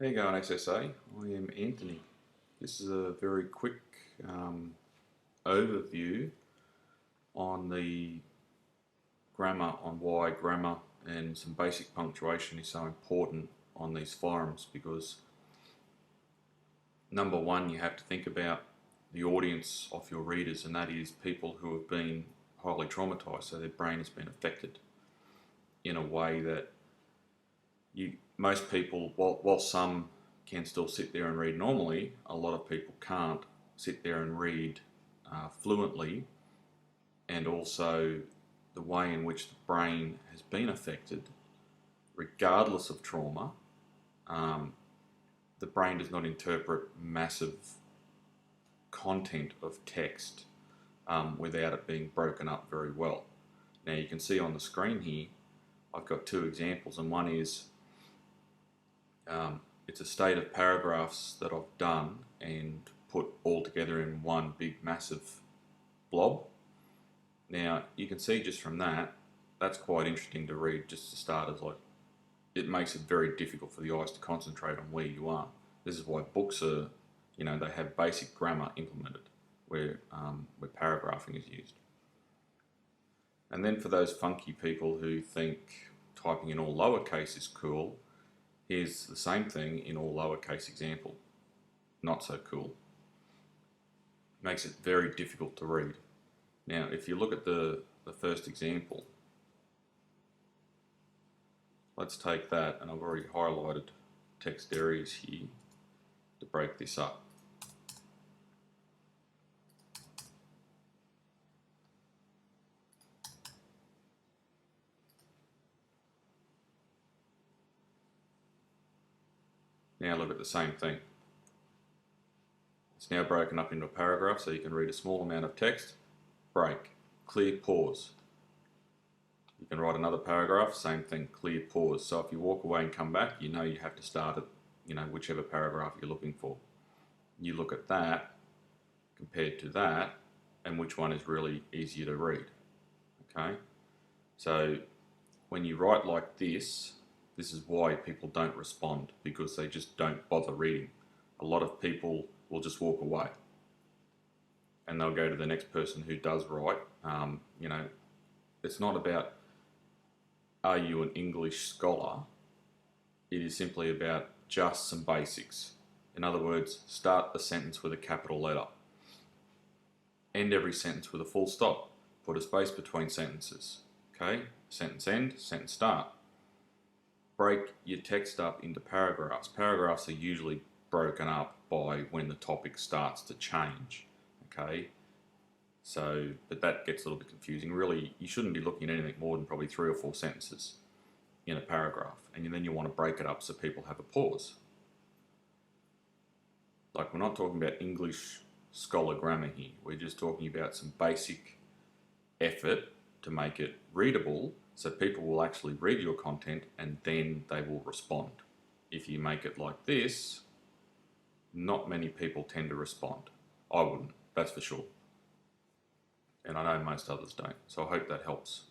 How you going, SSA? I am Anthony. This is a very quick overview on the grammar, on why grammar and some basic punctuation is so important on these forums, because number one, you have to think about the audience of your readers, and that is people who have been highly traumatized, so their brain has been affected in a way that most people, while some can still sit there and read normally, a lot of people can't sit there and read fluently, and also the way in which the brain has been affected, regardless of trauma. The brain does not interpret massive content of text without it being broken up very well. Now you can see on the screen here, I've got two examples, and one is it's a state of paragraphs that I've done and put all together in one big massive blob. Now you can see just from that, that's quite interesting to read just to start as like, it makes it very difficult for the eyes to concentrate on where you are. This is why books are, they have basic grammar implemented where paragraphing is used. And then for those funky people who think typing in all lowercase is cool, here's the same thing in all lowercase example. Not so cool. Makes it very difficult to read. Now, if you look at the first example, let's take that, and I've already highlighted text areas here to break this up. Now look at the same thing. It's now broken up into a paragraph so you can read a small amount of text, break, clear, pause. You can write another paragraph, same thing, clear, pause. So if you walk away and come back, you know you have to start at whichever paragraph you're looking for. You look at that compared to that, and which one is really easier to read. Okay? So when you write like this is why people don't respond, because they just don't bother reading. A lot of people will just walk away and they'll go to the next person who does write. It's not about are you an English scholar, it is simply about just some basics. In other words, start the sentence with a capital letter, end every sentence with a full stop, put a space between sentences, okay? Sentence end, sentence start. Break your text up into paragraphs. Paragraphs are usually broken up by when the topic starts to change, okay? So, but that gets a little bit confusing. Really, you shouldn't be looking at anything more than probably 3 or 4 sentences in a paragraph, and then you want to break it up so people have a pause. Like, we're not talking about English scholar grammar here. We're just talking about some basic effort to make it readable so people will actually read your content and then they will respond. If you make it like this, not many people tend to respond. I wouldn't, that's for sure. And I know most others don't. So I hope that helps.